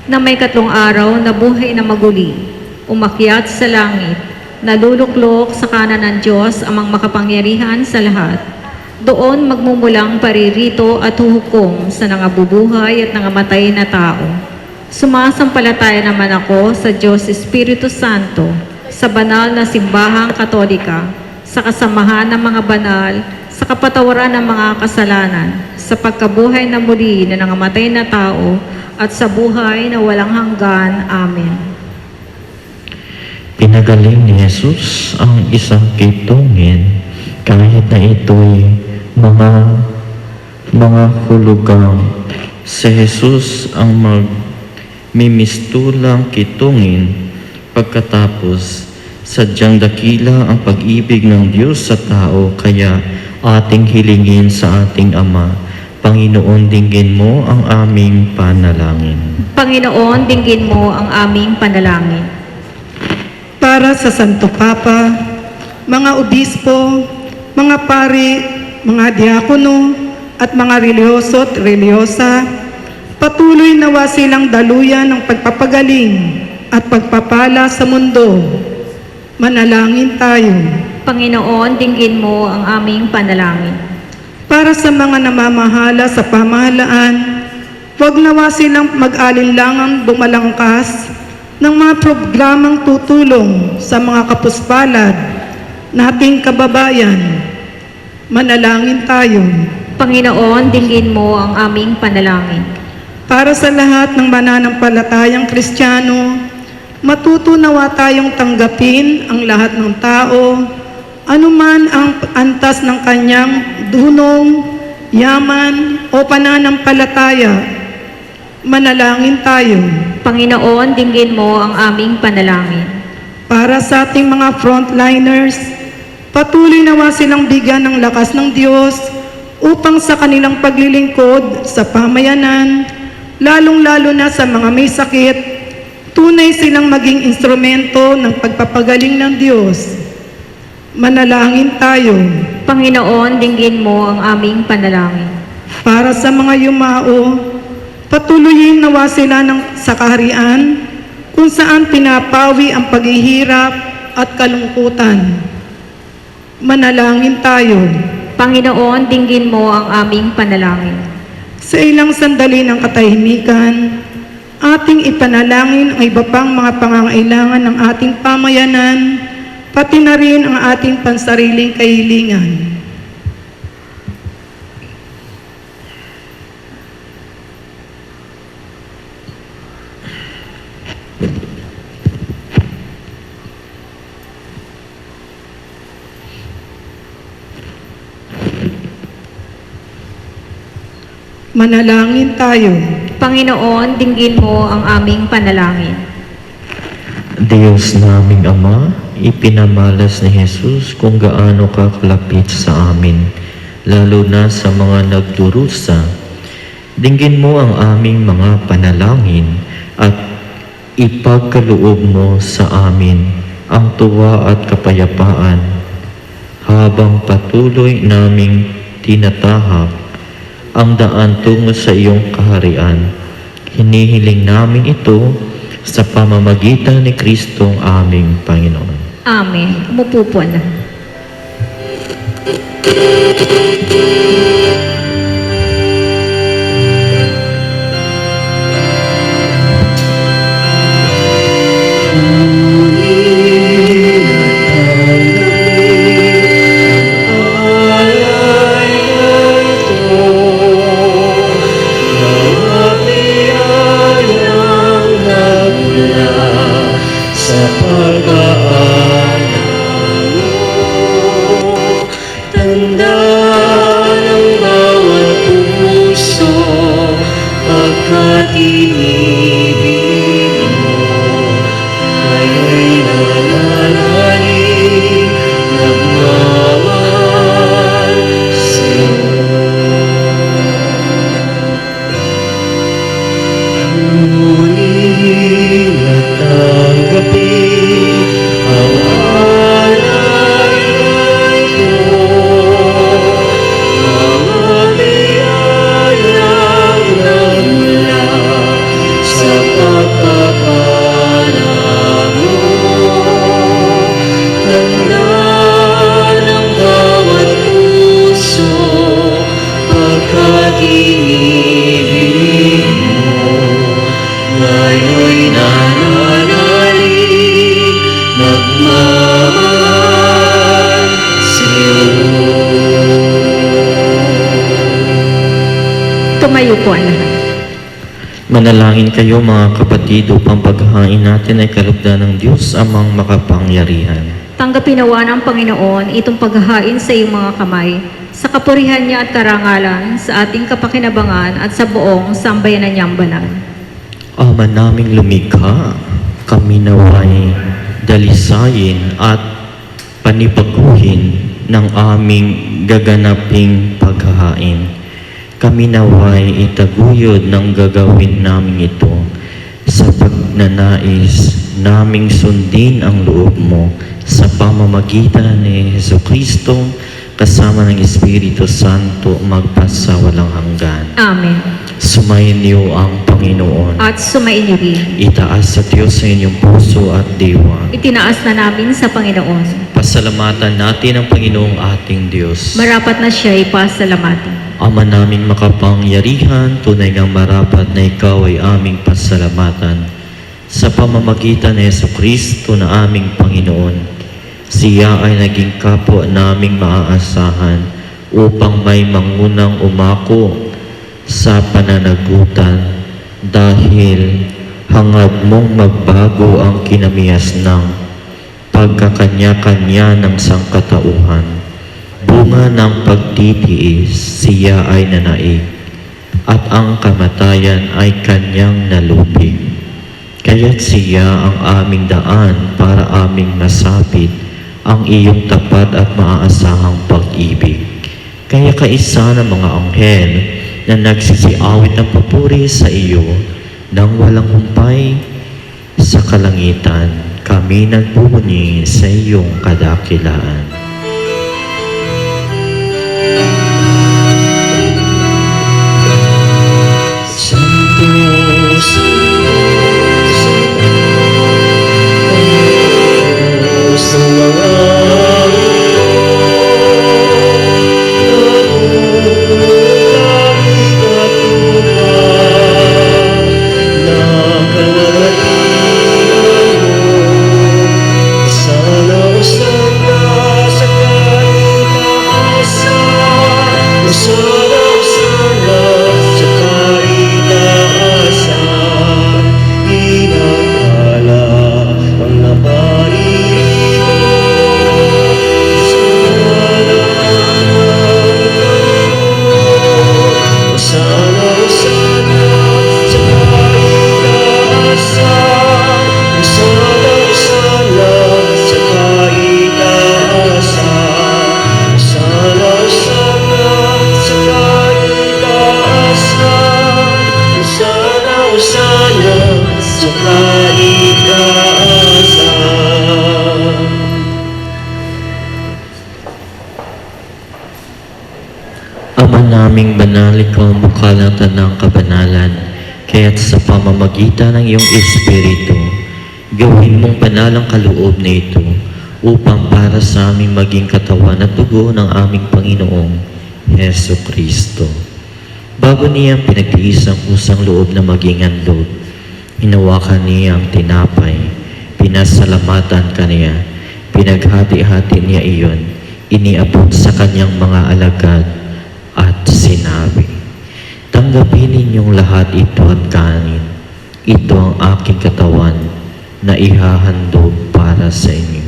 na may 3 araw na buhay na maguli, umakyat sa langit, naluluklok sa kanan ng Diyos amang makapangyarihan sa lahat. Doon magmumulang paririto at huhukom sa nangabubuhay at nangamatay na tao. Sumasampalataya naman ako sa Diyos Espiritu Santo, sa banal na simbahang katolika, sa kasamahan ng mga banal, sa kapatawaran ng mga kasalanan, sa pagkabuhay na muli na nangamatay na tao, at sa buhay na walang hanggan. Amen. Pinagaling ni Jesus ang isang kitungin kahit na ito'y mga hulugang. Si Jesus ang magmimistulang kitungin pagkatapos sadyang dakila ang pag-ibig ng Diyos sa tao, kaya ating hilingin sa ating Ama. Panginoon, dinggin mo ang aming panalangin. Panginoon, dinggin mo ang aming panalangin. Para sa Santo Papa, mga obispo, mga pari, mga diakono, at mga relyoso at relyosa, patuloy nawa silang daluyan ng pagpapagaling at pagpapala sa mundo. Manalangin tayo. Panginoon, dinggin mo ang aming panalangin. Para sa mga namamahala sa pamahalaan, huwag nawa silang mag-alinlangang bumalangkas ng mga programang tutulong sa mga kapuspalad nating kababayan. Manalangin tayo. Panginoon, dinggin mo ang aming panalangin. Para sa lahat ng mananampalatayang Kristiyano, matuto nawa tayong tanggapin ang lahat ng tao, anuman ang antas ng kanyang dunong, yaman o pananampalataya. Manalangin tayo. Panginoon, dinggin mo ang aming panalangin. Para sa ating mga frontliners, patuloy nawa silang bigyan ng lakas ng Diyos upang sa kanilang paglilingkod sa pamayanan, lalong-lalo na sa mga may sakit, tunay silang maging instrumento ng pagpapagaling ng Diyos. Manalangin tayo. Panginoon, dinggin mo ang aming panalangin. Para sa mga yumao, patuloyin nawa sila sa kaharian kung saan pinapawi ang paghihirap at kalungkutan. Manalangin tayo. Panginoon, dinggin mo ang aming panalangin. Sa ilang sandali ng katahimikan, ating ipanalangin ang iba pang mga pangangailangan ng ating pamayanan, pati na rin ang ating pansariling kahilingan. Manalangin tayo. Panginoon, dinggin mo ang aming panalangin. Diyos naming Ama, ipinamalas ni Jesus kung gaano ka kalapit sa amin. lalo na sa mga nagdurusa. Dinggin mo ang aming mga panalangin at ipagkaloob mo sa amin ang tuwa at kapayapaan habang patuloy naming tinatahak ang daan tungo sa iyong kaharian. Hinihiling namin ito sa pamamagitan ni Kristong aming Panginoon. Amen. Umupo po na. Tumayo po ang lahat. Manalangin kayo mga kapatid upang paghahain natin ay kalugdan ng Diyos amang makapangyarihan. Tanggapin nawa ng Panginoon itong paghahain sa iyong mga kamay, sa kapurihan niya at karangalan, sa ating kapakinabangan at sa buong sambayanan niyang banal. Ama naming lumikha, kami naway dalisayin at panibaguhin ng aming gaganaping paghahain. Kami naway itaguyod ng gagawin namin ito sa pagnanais naming sundin ang loob mo sa pamamagitan ni Jesucristo kasama ng Espiritu Santo magpasawalang hanggan. Amen. Sumayin niyo ang Panginoon. At sumain niyo rin. Itaas sa Diyos sa inyong puso at diwa. Itinaas na namin sa Panginoon. Pasalamatan natin ang Panginoong ating Diyos. Marapat na siya ipasalamatan. Ama naming makapangyarihan, tunay ngang marapat na ikaw ay aming pasalamatan. Sa pamamagitan ni Jesucristo na aming Panginoon, siya ay naging kapwa naming maaasahan upang may mangunang umako sa pananagutan dahil hangad mong magbago ang kinamiyas ng pagkakanya-kanya ng sangkatauhan. Bunga ng pagtitiis, siya ay nanaig, at ang kamatayan ay kanyang nalupig. Kaya't siya ang aming daan para aming masapit ang iyong tapat at maaasahang pag-ibig. Kaya kaisa ng mga anghel na nagsisiawit ng papuri sa iyo nang walang humpay sa kalangitan, kami nagbubuni sa iyong kadakilaan. Sana alang sa kaligtasan. Ama naming banal, ikaw ang bukalatan ng kabanalan, kaya't sa pamamagitan ng iyong Espiritu, gawin mong banal ang kaloob na ito, upang para sa aming maging katawan at dugo ng aming Panginoong Heso Kristo. Bago niya pinagtiis ang kusang loob na maging handog, hinawakan niya ang tinapay, pinasalamatan kaniya, pinaghati-hati niya iyon, iniabot sa kanyang mga alagad, at sinabi, "Tanggapin ninyong lahat ito at kanin. Ito ang aking katawan na ihahandog para sa inyo."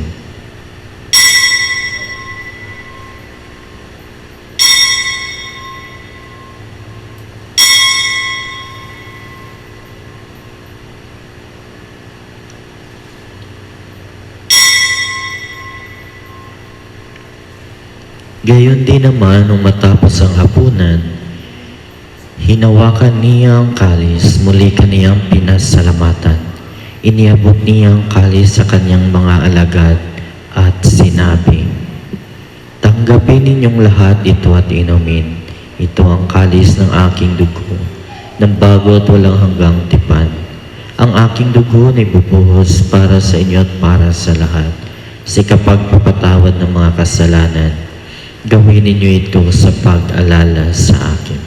Gayon din naman nung matapos ang hapunan, hinawakan niya ang kalis, muli kaniyang pinasalamatan. Iniabot niya ang kalis sa kanyang mga alagad at sinabi, "Tanggapin ninyong lahat ito at inumin. Ito ang kalis ng aking dugo, ng bago at walang hanggang tipan. Ang aking dugo ay bubuhos para sa inyo at para sa lahat, sa kapagpapatawad ng mga kasalanan. Gawin ninyo ito sa pag-alala sa akin."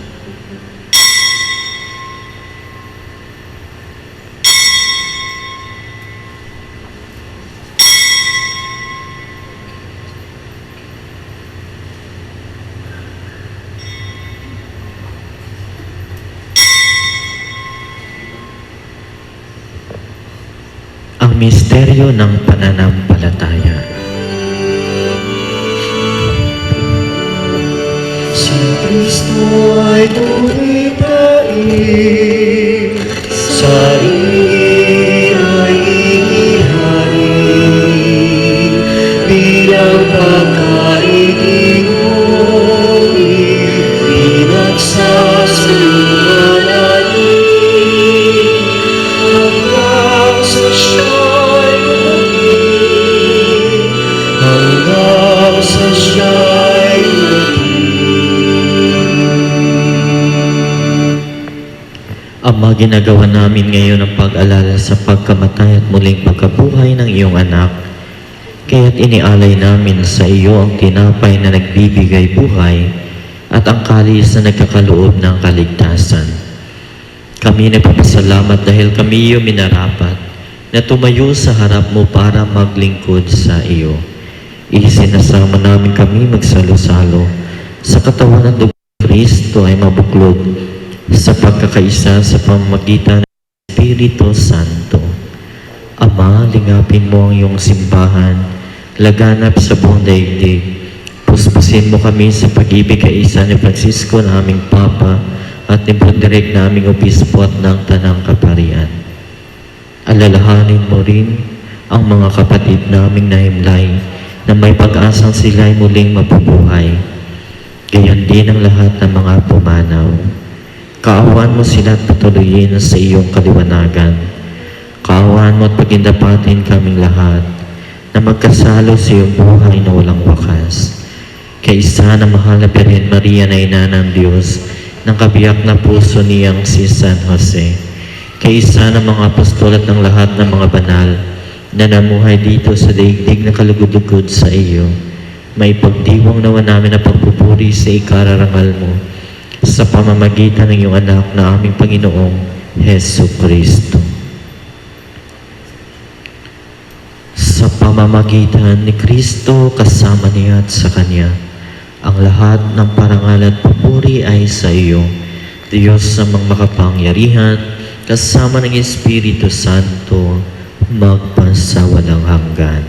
Ang misteryo ng pananampalataya. Si Kristo ay tuwid-daig, sa iin ay inihain, bilang pagkaiginguri, pinagsasalunganin, hanggang sa siya'y maging, hanggang sa siya'y maging. Ama, ginagawa namin ngayon ang pag-alala sa pagkamatay at muling pagkabuhay ng iyong anak. Kaya't inialay namin sa iyo ang tinapay na nagbibigay buhay at ang kalis na nagkakaloob ng kaligtasan. Kami nagpapasalamat dahil kami iyo minarapat na tumayo sa harap mo para maglingkod sa iyo. Isinasama namin kami magsalo-salo sa katawan at dugo ng Kristo ay mabuklod sa pagkakaisa sa pamamagitan ng Espiritu Santo. Ama, lingapin mo ang iyong simbahan, laganap sa buong daigdig. Puspusin mo kami sa pag-ibig kay isa ni Francisco na aming Papa at ni Broderick na aming Obispo at ng Tanang Kaparian. Alalahanin mo rin ang mga kapatid naming nahimlay na may pag-asang sila'y muling mabubuhay. Gayon din ang lahat ng mga pumanaw. Kaawaan mo sila at patuloyin sa iyong kaliwanagan. Kaawaan mo at pagindapatin kaming lahat na magkasalo sa iyong buhay na walang wakas. Kaisa na mahal na Birhen Maria na ina ng Diyos, ng kabiyak na puso niyang si San Jose. Kaisa ng mga apostol at ng lahat ng mga banal na namuhay dito sa daigdig na kalugod-lugod sa iyo. May pagdiwang nawa namin na pagpupuri sa ikararangal mo sa pamamagitan ng iyong anak na aming Panginoong Heso Kristo. Sa pamamagitan ni Kristo, kasama niya at sa Kanya, ang lahat ng parangal at papuri ay sa iyo, Diyos namang makapangyarihan, kasama ng Espiritu Santo, magpasawalang hanggan.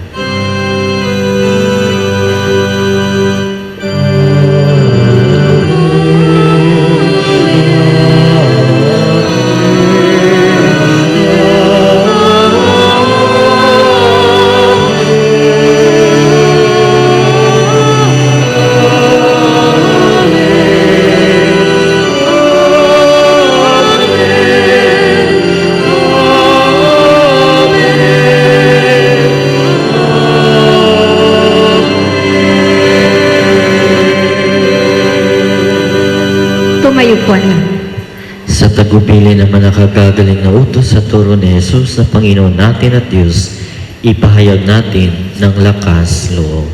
niya. Sa tagubili naman nakagagaling na utos sa turo ni Jesus na Panginoon natin at Diyos, ipahayag natin ng lakas loob.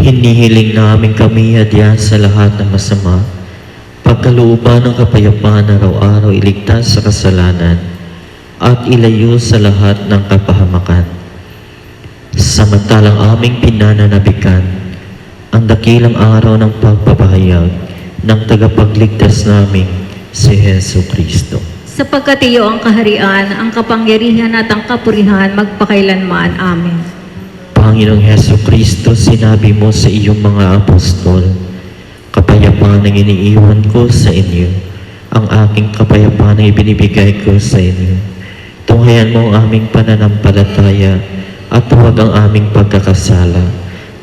Hinihiling namin kami adya sa lahat ng masama, pagkalooban ng kapayapaan araw-araw iligtas sa kasalanan, at ilayo sa lahat ng kapahamakan. Samantalang aming pinananabikan ang dakilang araw ng pagpapahayag ng tagapagligtas naming si Hesu Kristo. Sapagkat iyo ang kaharian, ang kapangyarihan at ang kapurihan magpakailanman. Amen. Panginoong Hesu Kristo, sinabi mo sa iyong mga apostol, kapayapaan ang iniiwan ko sa inyo, ang aking kapayapaan ang ibinibigay ko sa inyo. Tunghayan mo ang aming pananampalataya at huwag ang aming pagkakasala.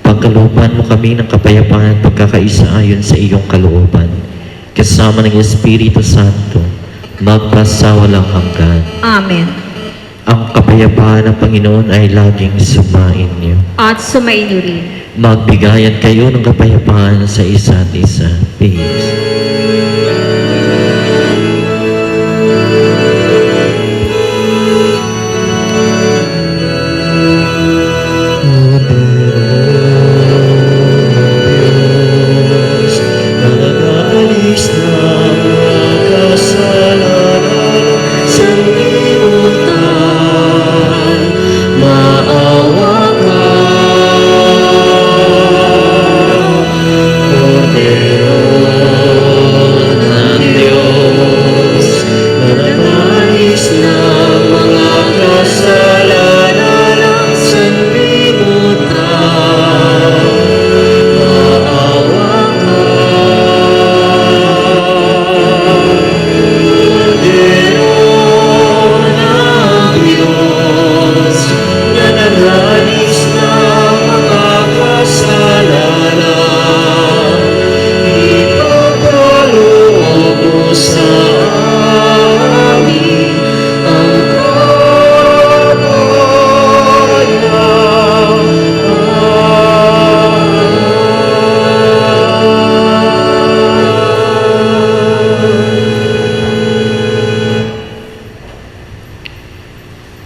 Pagkalooban mo kami ng kapayapaan at pagkakaisa ayon sa iyong kalooban, kasama ng Espiritu Santo, magpasawalang hanggan. Amen. Ang kapayapaan ng Panginoon ay laging sumain niyo. At sumainyo rin. Magbigayan kayo ng kapayapaan sa isa't isa. Peace.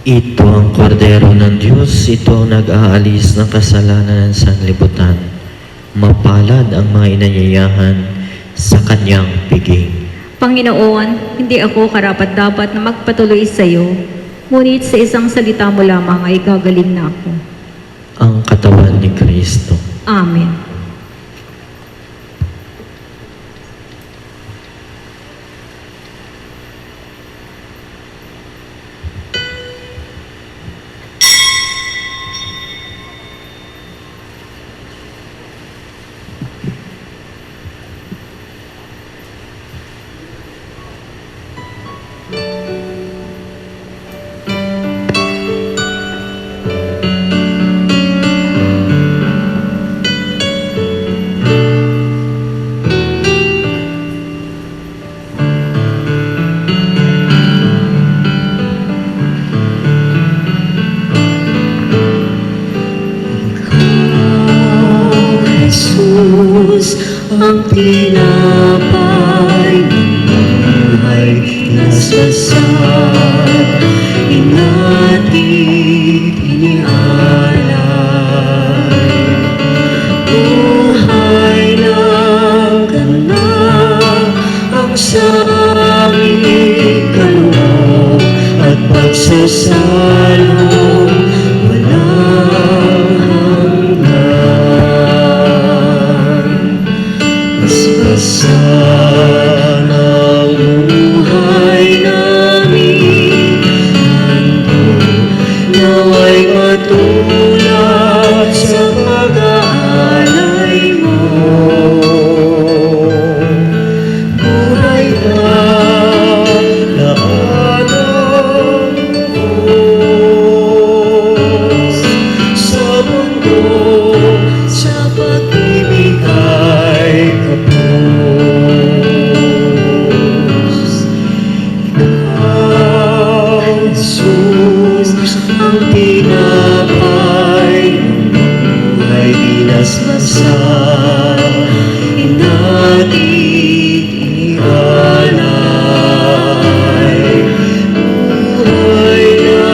Ito ang kordero ng Diyos, ito ang nag-aalis ng kasalanan ng sanlibutan. Mapalad ang mga inayayahan sa kanyang piging. Panginoon, hindi ako karapat-dapat na magpatuloy sa iyo, ngunit sa isang salita mo lamang ay gagaling na ako. Ang katawan ni Kristo. Amen. ang tinapay ng buhay pinasasal, inatid inialay. Buhay na ganap ang sa aming kaloob at pagsasalong walang hanggan. Basbasan ang buhay namin, handog naway matulad sa pag-aalay mo. Buhay na laanang Diyos sa mundo, sa pag-ibig ay kapos. Ikaw, Jesus, ang tinapay ng buhay binasbasa, inatid inialay. Buhay na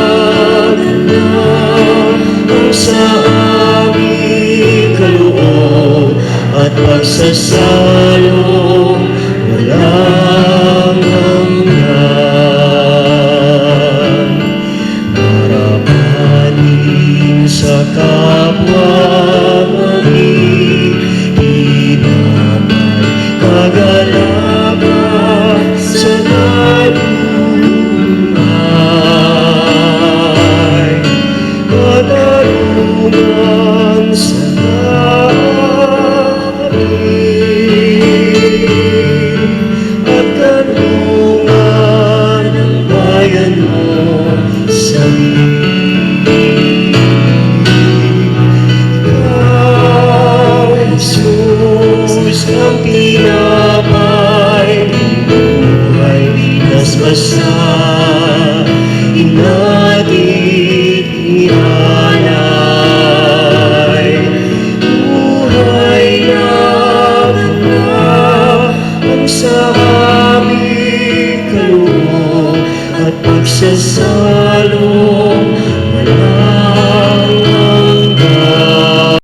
ganap ang sa aming kaloob at pagsasalong walang hanggan. Marapanin sa kapwa makikinabay, kagalakan sa dalungay, katarungan sa langit, at kanlungan ng bayan mo sa Ikaw, Jesus, ang tinapay ng buhay binasbasa, inatid inialay. Buhay na ganap ang sa aming kaloob at pagsasalong walang hanggan.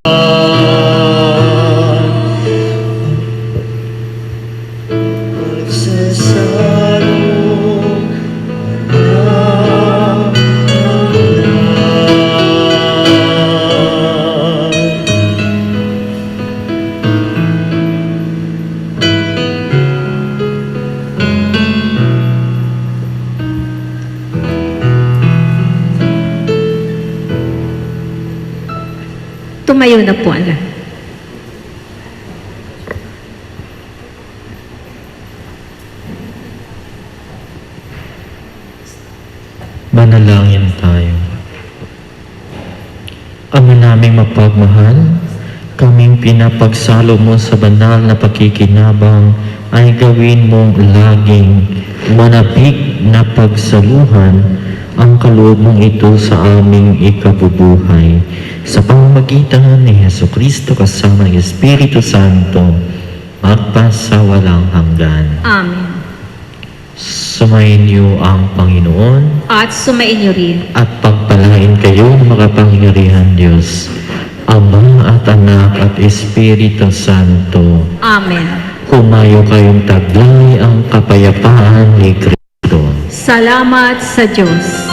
Pagsasalong walang hanggan. Tumayo na po ang lahat. Manalangin tayo. Ama naming mapagmahal, kaming pinapagsalo mo sa banal na pakikinabang ay gawin mong laging manapig na pagsaluhan ang kaloob mong ito sa aming ikabubuhay. Sa pamamagitan ni Jesucristo kasama ng Espiritu Santo, magpasawalang hanggan. Amen. Sumayin niyo ang Panginoon At sumainyo rin. at pagpalain kayo ng makapangyarihan Diyos, Ama at Anak at Espiritu Santo. Amen. Humayo kayong taglay ang kapayapaan ni Kristo. Salamat sa Diyos.